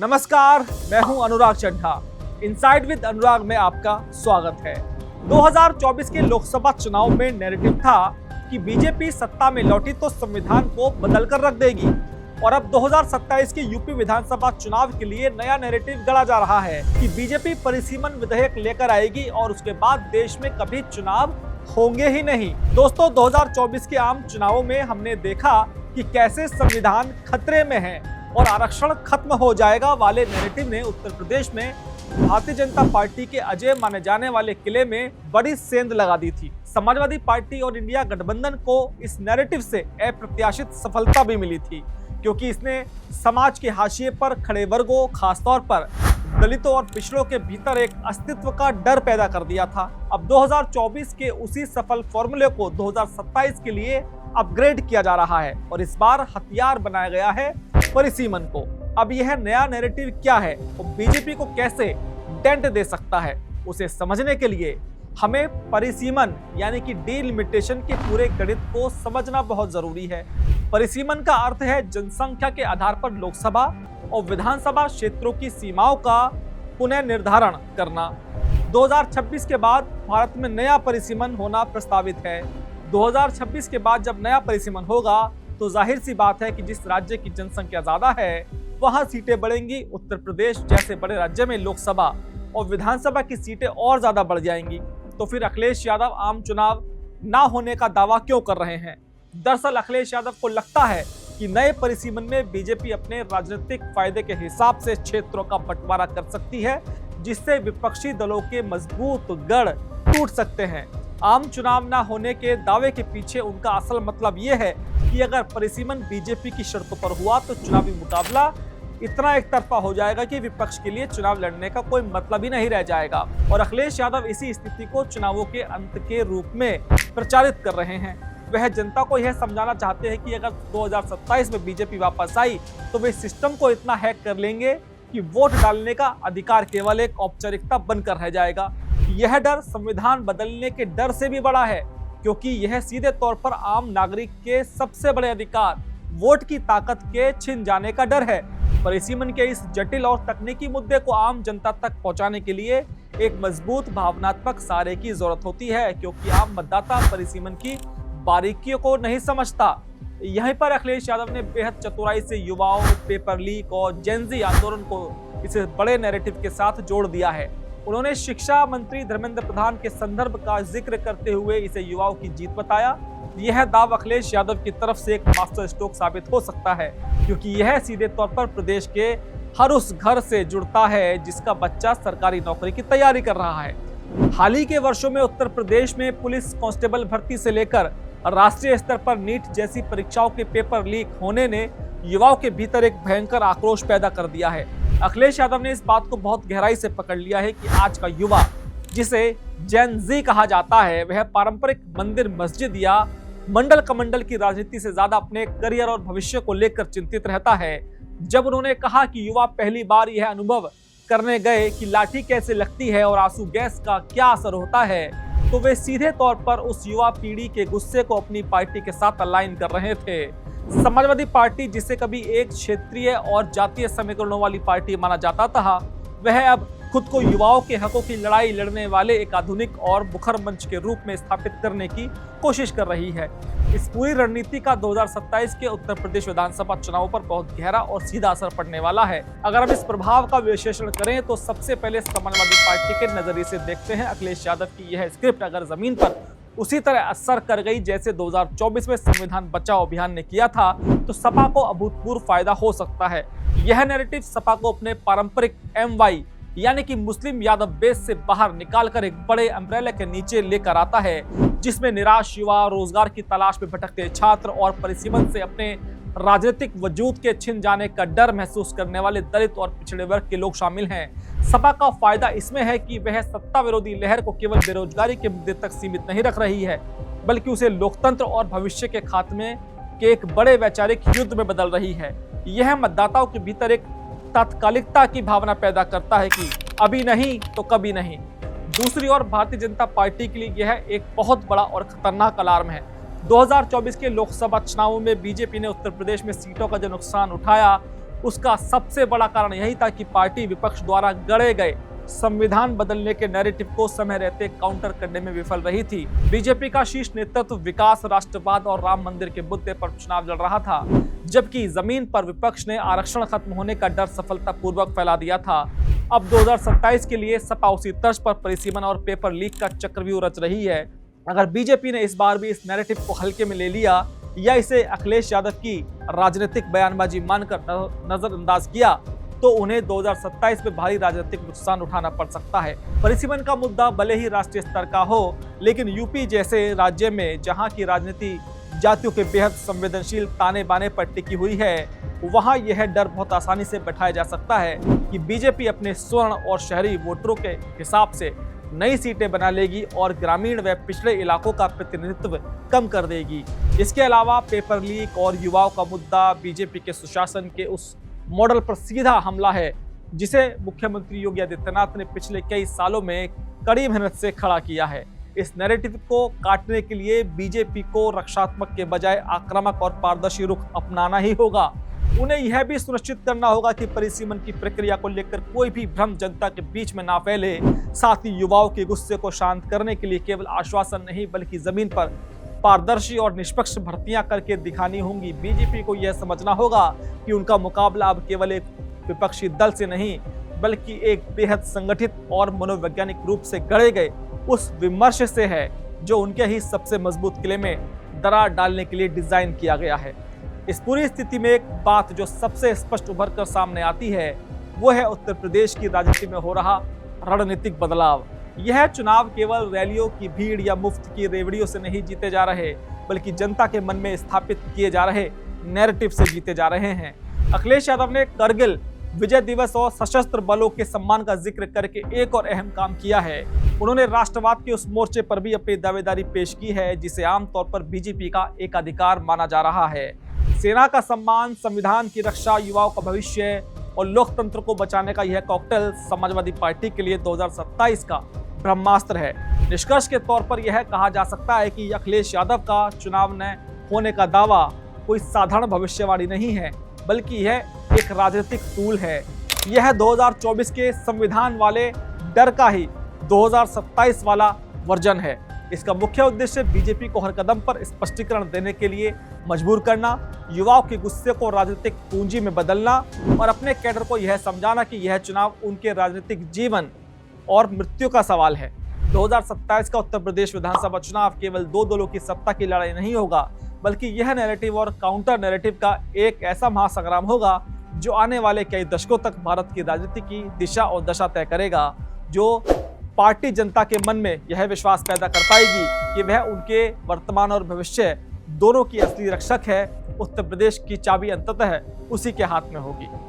नमस्कार, मैं हूं अनुराग चड्ढा। इनसाइड विद अनुराग में आपका स्वागत है। 2024 के लोकसभा चुनाव में नैरेटिव था कि बीजेपी सत्ता में लौटी तो संविधान को बदल कर रख देगी, और अब 2027 के यूपी विधानसभा चुनाव के लिए नया नैरेटिव गढ़ा जा रहा है कि बीजेपी परिसीमन विधेयक लेकर आएगी और उसके बाद देश में कभी चुनाव होंगे ही नहीं। दोस्तों, 2024 के आम चुनावों में हमने देखा कि कैसे संविधान खतरे में है और आरक्षण खत्म हो जाएगा वाले नैरेटिव ने उत्तर प्रदेश में भारतीय जनता पार्टी के अजय माने जाने वाले किले में बड़ी सेंध लगा दी थी। समाजवादी पार्टी और इंडिया गठबंधन को इस नैरेटिव से अप्रत्याशित सफलता भी मिली थी, क्योंकि इसने समाज के हाशिए पर खड़े वर्गों, खासतौर पर दलितों और पिछड़ों के भीतर एक अस्तित्व का डर पैदा कर दिया था। अब 2024 के उसी सफल फॉर्मूले को 2027 के लिए अपग्रेड किया जा रहा है और इस बार हथियार बनाया गया है परिसीमन को। अब यह नया नैरेटिव क्या है और बीजेपी को कैसे डेंट दे सकता है, उसे समझने के लिए हमें परिसीमन यानी कि डिलिमिटेशन के पूरे गणित को समझना बहुत जरूरी है। परिसीमन का अर्थ है जनसंख्या के आधार पर लोकसभा और विधानसभा क्षेत्रों की सीमाओं का पुनः निर्धारण करना। 2026 के बाद भारत में नया परिसीमन होना प्रस्तावित है। 2026 के बाद जब नया परिसीमन होगा तो जाहिर सी बात है कि जिस राज्य की जनसंख्या ज्यादा है वहां सीटें बढ़ेंगी। उत्तर प्रदेश जैसे बड़े राज्य में लोकसभा और विधानसभा की सीटें और ज्यादा बढ़ जाएंगी। तो फिर अखिलेश यादव आम चुनाव ना होने का दावा क्यों कर रहे हैं? दरअसल अखिलेश यादव को लगता है कि नए परिसीमन में बीजेपी अपने राजनीतिक फायदे के हिसाब से क्षेत्रों का बंटवारा कर सकती है, जिससे विपक्षी दलों के मजबूत गढ़ टूट सकते हैं। आम चुनाव ना होने के दावे के पीछे उनका असल मतलब ये है कि अगर परिसीमन बीजेपी की शर्तों पर हुआ तो चुनावी मुकाबला इतना एक तरफा हो जाएगा कि विपक्ष के लिए चुनाव लड़ने का कोई मतलब ही नहीं रह जाएगा। और अखिलेश यादव इसी स्थिति को चुनावों के अंत के रूप में प्रचारित कर रहे हैं। वह जनता को यह समझाना चाहते हैं कि अगर 2027 में बीजेपी वापस आई तो वे सिस्टम को इतना हैक कर लेंगे कि वोट डालने का अधिकार केवल एक औपचारिकता बनकर रह जाएगा। यह डर संविधान बदलने के डर से भी बड़ा है, क्योंकि यह सीधे तौर पर आम नागरिक के सबसे बड़े अधिकार वोट की ताकत के छिन जाने का डर है। परिसीमन के इस जटिल और तकनीकी मुद्दे को आम जनता तक पहुंचाने के लिए एक मजबूत भावनात्मक सहारे की जरूरत होती है, क्योंकि आम मतदाता परिसीमन की बारीकियों को नहीं समझता। यहीं पर अखिलेश यादव ने बेहद चतुराई से युवाओं, पेपर लीक और जेनजी आंदोलन को इस बड़े नैरेटिव के साथ जोड़ दिया है। उन्होंने शिक्षा मंत्री धर्मेंद्र प्रधान के संदर्भ का जिक्र करते हुए इसे युवाओं की जीत बताया। यह दाव अखिलेश यादव की तरफ से एक मास्टर स्ट्रोक साबित हो सकता है, क्योंकि यह सीधे तौर पर प्रदेश के हर उस घर से जुड़ता है जिसका बच्चा सरकारी नौकरी की तैयारी कर रहा है। हाल ही के वर्षों में उत्तर प्रदेश में पुलिस कांस्टेबल भर्ती से लेकर राष्ट्रीय स्तर पर नीट जैसी परीक्षाओं के पेपर लीक होने ने युवाओं के भीतर एक भयंकर आक्रोश पैदा कर दिया है। अखिलेश यादव ने इस बात को बहुत गहराई से पकड़ लिया है कि आज का युवा, जिसे जेन जी कहा जाता है, वह पारंपरिक मंदिर, मस्जिद या मंडल कमंडल की राजनीति से ज्यादा अपने करियर और भविष्य को लेकर चिंतित रहता है। जब उन्होंने कहा कि युवा पहली बार यह अनुभव करने गए कि लाठी कैसे लगती है और आंसू गैस का क्या असर होता है, तो वे सीधे तौर पर उस युवा पीढ़ी के गुस्से को अपनी पार्टी के साथ अलाइन कर रहे थे। समाजवादी पार्टी, जिसे कभी एक क्षेत्रीय और जातीय समीकरणों वाली पार्टी माना जाता था, वह अब खुद को युवाओं के हकों की लड़ाई लड़ने वाले एक आधुनिक और मुखर मंच के रूप में स्थापित करने की कोशिश कर रही है। इस पूरी रणनीति का 2027 के उत्तर प्रदेश विधानसभा चुनाव पर बहुत गहरा और सीधा असर पड़ने वाला है। अगर हम इस प्रभाव का विश्लेषण करें तो सबसे पहले समाजवादी पार्टी के नजरिए से देखते हैं अखिलेश यादव की यह स्क्रिप्ट अगर जमीन पर उसी तरह असर कर गई जैसे 2024 में संविधान बचाओ अभियान ने किया था, तो सपा को अभूतपूर्व फायदा हो सकता है। यह नैरेटिव सपा को अपने पारंपरिक MY यानी कि मुस्लिम यादव बेस से बाहर निकालकर एक बड़े अम्ब्रेला के नीचे लेकर आता है, जिसमें निराश युवा, रोजगार की तलाश में भटकते छात्र और परिसीमन से अपने राजनीतिक वजूद के छिन जाने का डर महसूस करने वाले दलित और पिछड़े वर्ग के लोग शामिल हैं। सपा का फायदा इसमें है कि वह सत्ता विरोधी लहर को केवल बेरोजगारी के मुद्दे तक सीमित नहीं रख रही है, बल्कि उसे लोकतंत्र और भविष्य के खात्मे के एक बड़े वैचारिक युद्ध में बदल रही है। यह मतदाताओं के भीतर एक तात्कालिकता की भावना पैदा करता है कि अभी नहीं तो कभी नहीं। दूसरी ओर भारतीय जनता पार्टी के लिए यह एक बहुत बड़ा और खतरनाक अलार्म है। 2024 के लोकसभा चुनावों में बीजेपी ने उत्तर प्रदेश में सीटों का जो नुकसान उठाया उसका सबसे बड़ा कारण यही था कि पार्टी विपक्ष द्वारा गढ़े गए संविधान बदलने के नैरेटिव को समय रहते काउंटर करने में विफल रही थी। बीजेपी का शीर्ष नेतृत्व विकास, राष्ट्रवाद और राम मंदिर के मुद्दे पर चुनाव लड़ रहा था, जबकि जमीन पर विपक्ष ने आरक्षण खत्म होने का डर सफलतापूर्वक फैला दिया था। अब 2027 के लिए सपा उसी तर्ज पर परिसीमन और पेपर लीक का चक्रव्यूह रच रही है। अगर बीजेपी ने इस बार भी इस नैरेटिव को हल्के में ले लिया या इसे अखिलेश यादव की राजनीतिक बयानबाजी मानकर नजरअंदाज किया तो उन्हें 2027 में भारी राजनीतिक नुकसान उठाना पड़ सकता है। परिसीमन का मुद्दा भले ही राष्ट्रीय स्तर का हो, लेकिन यूपी जैसे राज्य में जहां की राजनीति जातियों के बेहद संवेदनशील ताने बाने पर टिकी हुई है, वहां यह डर बहुत आसानी से बैठाया जा सकता है कि बीजेपी अपने स्वर्ण और शहरी वोटरों के हिसाब से नई सीटें बना लेगी और ग्रामीण व पिछड़े इलाकों का प्रतिनिधित्व कम कर देगी। इसके अलावा पेपर लीक और युवाओं का मुद्दा बीजेपी के सुशासन के उस मॉडल पर सीधा हमला है जिसे मुख्यमंत्री योगी आदित्यनाथ ने पिछले कई सालों में कड़ी मेहनत से खड़ा किया है। इस नैरेटिव को काटने के लिए बीजेपी को रक्षात्मक के बजाय आक्रामक और पारदर्शी रुख अपनाना ही होगा। उन्हें यह भी सुनिश्चित करना होगा कि परिसीमन की प्रक्रिया को लेकर कोई भी भ्रम जनता के बीच में ना फैले। साथ ही युवाओं के गुस्से को शांत करने के लिए केवल आश्वासन नहीं बल्कि जमीन पर पारदर्शी और निष्पक्ष भर्तियां करके दिखानी होंगी। बीजेपी को यह समझना होगा कि उनका मुकाबला अब केवल एक विपक्षी दल से नहीं बल्कि एक बेहद संगठित और मनोवैज्ञानिक रूप से गढ़े गए उस विमर्श से है जो उनके ही सबसे मजबूत किले में दरार डालने के लिए डिजाइन किया गया है। इस पूरी स्थिति में एक बात जो सबसे स्पष्ट उभर कर सामने आती है वो है उत्तर प्रदेश की राजनीति में हो रहा रणनीतिक बदलाव। यह चुनाव केवल रैलियों की भीड़ या मुफ्त की रेवड़ियों से नहीं जीते जा रहे बल्कि जनता के मन में स्थापित किए जा रहे नैरेटिव से जीते जा रहे हैं। अखिलेश यादव ने करगिल विजय दिवस और सशस्त्र बलों के सम्मान का जिक्र करके एक और अहम काम किया है। उन्होंने राष्ट्रवाद के उस मोर्चे पर भी अपनी दावेदारी पेश की है जिसे आमतौर पर बीजेपी का एक अधिकार माना जा रहा है। सेना का सम्मान, संविधान की रक्षा, युवाओं का भविष्य और लोकतंत्र को बचाने का यह कॉकटेल समाजवादी पार्टी के लिए 2027 का ब्रह्मास्त्र है। निष्कर्ष के तौर पर यह कहा जा सकता है कि अखिलेश यादव का चुनाव न होने का दावा कोई साधारण भविष्यवाणी नहीं है बल्कि यह एक राजनीतिक टूल है। यह 2024 के संविधान वाले डर का ही 2027 वाला वर्जन है। इसका मुख्य उद्देश्य बीजेपी को हर कदम पर स्पष्टीकरण देने के लिए मजबूर करना, युवाओं के गुस्से को राजनीतिक पूंजी में बदलना और अपने कैडर को यह समझाना कि यह चुनाव उनके राजनीतिक जीवन और मृत्यु का सवाल है। 2027 का उत्तर प्रदेश विधानसभा चुनाव केवल दो दलों की सत्ता की लड़ाई नहीं होगा बल्कि यह नैरेटिव और काउंटर नैरेटिव का एक ऐसा महासंग्राम होगा जो आने वाले कई दशकों तक भारत की राजनीति की दिशा और दशा तय करेगा। जो पार्टी जनता के मन में यह विश्वास पैदा कर पाएगी कि वह उनके वर्तमान और भविष्य दोनों की असली रक्षक है। उत्तर प्रदेश की चाबी अंततः उसी के हाथ में होगी।